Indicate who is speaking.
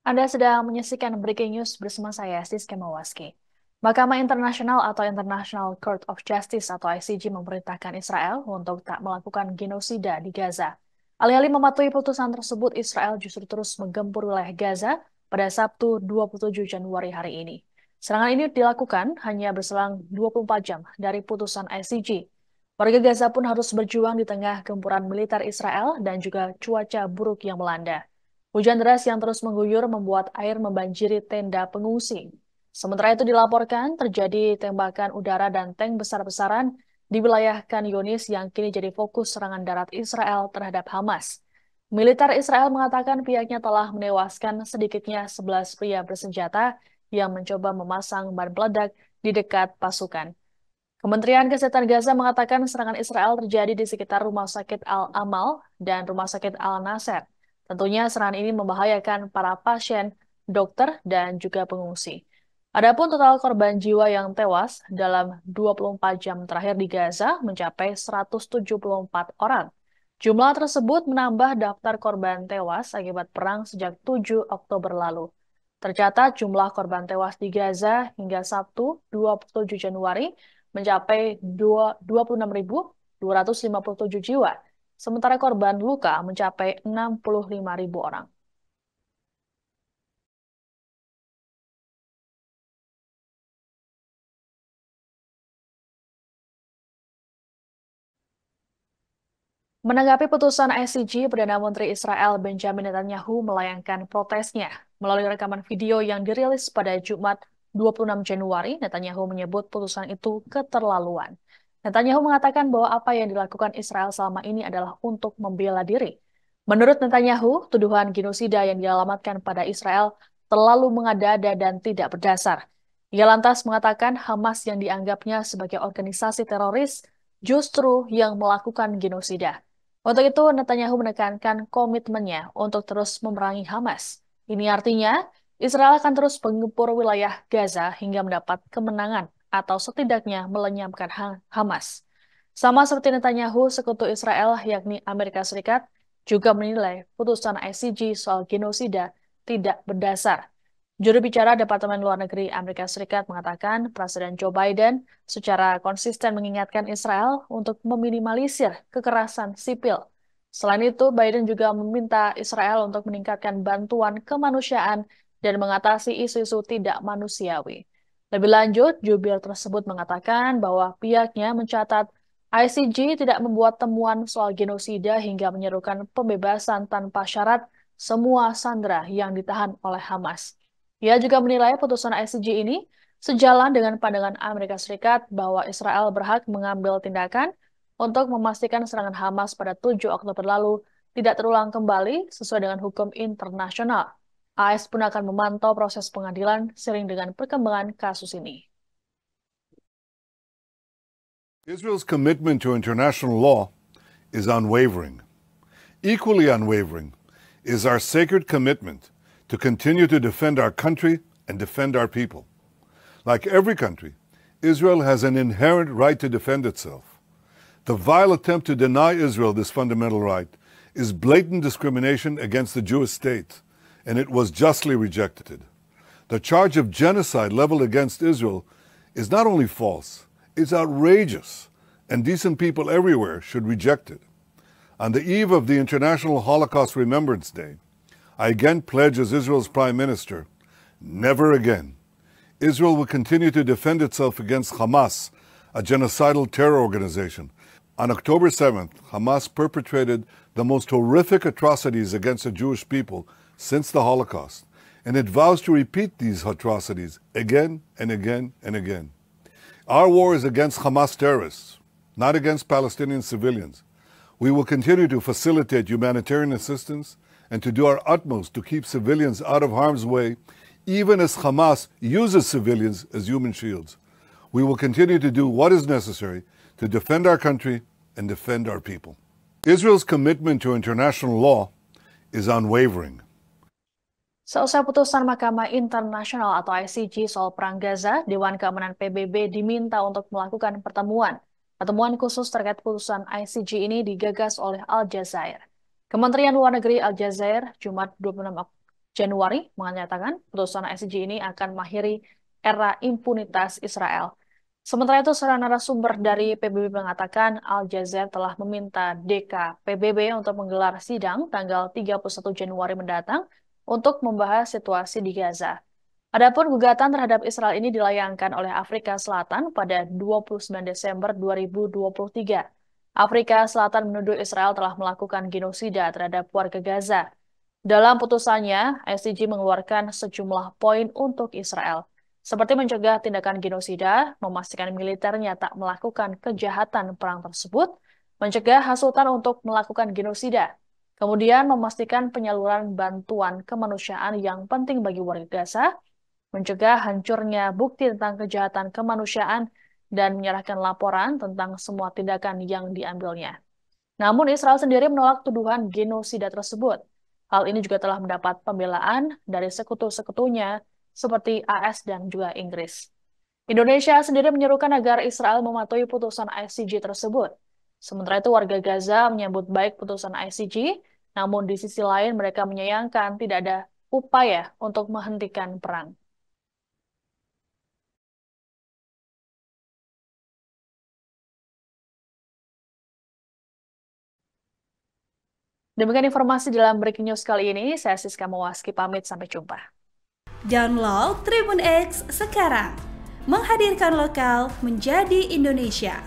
Speaker 1: Anda sedang menyaksikan Breaking News bersama saya, Siska Mawaski. Mahkamah Internasional atau International Court of Justice atau ICJ memerintahkan Israel untuk tak melakukan genosida di Gaza. Alih-alih mematuhi putusan tersebut, Israel justru terus menggempur wilayah Gaza pada Sabtu 27 Januari hari ini. Serangan ini dilakukan hanya berselang 24 jam dari putusan ICJ. Warga Gaza pun harus berjuang di tengah gempuran militer Israel dan juga cuaca buruk yang melanda. Hujan deras yang terus mengguyur membuat air membanjiri tenda pengungsi. Sementara itu dilaporkan terjadi tembakan udara dan tank besar-besaran di wilayah Khan Yunis yang kini jadi fokus serangan darat Israel terhadap Hamas. Militer Israel mengatakan pihaknya telah menewaskan sedikitnya 11 pria bersenjata yang mencoba memasang ban peledak di dekat pasukan. Kementerian Kesehatan Gaza mengatakan serangan Israel terjadi di sekitar Rumah Sakit Al-Amal dan Rumah Sakit Al-Nasser. Tentunya serangan ini membahayakan para pasien, dokter, dan juga pengungsi. Adapun total korban jiwa yang tewas dalam 24 jam terakhir di Gaza mencapai 174 orang. Jumlah tersebut menambah daftar korban tewas akibat perang sejak 7 Oktober lalu. Tercatat jumlah korban tewas di Gaza hingga Sabtu 27 Januari mencapai 26.257 jiwa, sementara korban luka mencapai 65.000 orang. Menanggapi putusan ICJ, Perdana Menteri Israel Benjamin Netanyahu melayangkan protesnya. Melalui rekaman video yang dirilis pada Jumat 26 Januari, Netanyahu menyebut putusan itu keterlaluan. Netanyahu mengatakan bahwa apa yang dilakukan Israel selama ini adalah untuk membela diri. Menurut Netanyahu, tuduhan genosida yang dialamatkan pada Israel terlalu mengada-ada dan tidak berdasar. Ia lantas mengatakan Hamas yang dianggapnya sebagai organisasi teroris justru yang melakukan genosida. Untuk itu, Netanyahu menekankan komitmennya untuk terus memerangi Hamas. Ini artinya, Israel akan terus menggempur wilayah Gaza hingga mendapat kemenangan atau setidaknya melenyapkan Hamas. Sama seperti Netanyahu, sekutu Israel yakni Amerika Serikat juga menilai putusan ICJ soal genosida tidak berdasar. Juru bicara Departemen Luar Negeri Amerika Serikat mengatakan Presiden Joe Biden secara konsisten mengingatkan Israel untuk meminimalisir kekerasan sipil. Selain itu, Biden juga meminta Israel untuk meningkatkan bantuan kemanusiaan dan mengatasi isu-isu tidak manusiawi. Lebih lanjut, jubir tersebut mengatakan bahwa pihaknya mencatat ICJ tidak membuat temuan soal genosida hingga menyerukan pembebasan tanpa syarat semua sandera yang ditahan oleh Hamas. Ia juga menilai putusan ICJ ini sejalan dengan pandangan Amerika Serikat bahwa Israel berhak mengambil tindakan untuk memastikan serangan Hamas pada 7 Oktober lalu tidak terulang kembali sesuai dengan hukum internasional. AS pun akan memantau proses pengadilan seiring dengan perkembangan kasus ini.
Speaker 2: Israel's commitment to international law is unwavering. Equally unwavering is our sacred commitment to continue to defend our country and defend our people. Like every country, Israel has an inherent right to defend itself. The vile attempt to deny Israel this fundamental right is blatant discrimination against the Jewish state, and it was justly rejected. The charge of genocide leveled against Israel is not only false, it's outrageous, and decent people everywhere should reject it. On the eve of the International Holocaust Remembrance Day, I again pledge as Israel's Prime Minister, never again. Israel will continue to defend itself against Hamas, a genocidal terror organization. On October 7th, Hamas perpetrated the most horrific atrocities against the Jewish people since the Holocaust, and it vows to repeat these atrocities again and again and again. Our war is against Hamas terrorists, not against Palestinian civilians. We will continue to facilitate humanitarian assistance and to do our utmost to keep civilians out of harm's way, even as Hamas uses civilians as human shields. We will continue to do what is necessary to defend our country and defend our people. Israel's commitment to international law is unwavering.
Speaker 1: Seusai putusan Mahkamah Internasional atau ICJ soal Perang Gaza, Dewan Keamanan PBB diminta untuk melakukan pertemuan. Pertemuan khusus terkait putusan ICJ ini digagas oleh Aljazair. Kementerian Luar Negeri Aljazair Jumat 26 Januari menyatakan putusan ICJ ini akan mengakhiri era impunitas Israel. Sementara itu, seorang narasumber dari PBB mengatakan Al Jazeera telah meminta DK PBB untuk menggelar sidang tanggal 31 Januari mendatang untuk membahas situasi di Gaza. Adapun gugatan terhadap Israel ini dilayangkan oleh Afrika Selatan pada 29 Desember 2023. Afrika Selatan menuduh Israel telah melakukan genosida terhadap warga Gaza. Dalam putusannya, ICJ mengeluarkan sejumlah poin untuk Israel, seperti mencegah tindakan genosida, memastikan militernya tak melakukan kejahatan perang tersebut, mencegah hasutan untuk melakukan genosida, kemudian memastikan penyaluran bantuan kemanusiaan yang penting bagi warga Gaza, mencegah hancurnya bukti tentang kejahatan kemanusiaan, dan menyerahkan laporan tentang semua tindakan yang diambilnya. Namun Israel sendiri menolak tuduhan genosida tersebut. Hal ini juga telah mendapat pembelaan dari sekutu-sekutunya seperti AS dan juga Inggris. Indonesia sendiri menyerukan agar Israel mematuhi putusan ICJ tersebut. Sementara itu warga Gaza menyambut baik putusan ICJ, namun di sisi lain mereka menyayangkan tidak ada upaya untuk menghentikan perang. Demikian informasi dalam Breaking News kali ini. Saya Siska Mawaski pamit, sampai jumpa.
Speaker 3: Download Tribun X sekarang. Menghadirkan lokal menjadi Indonesia.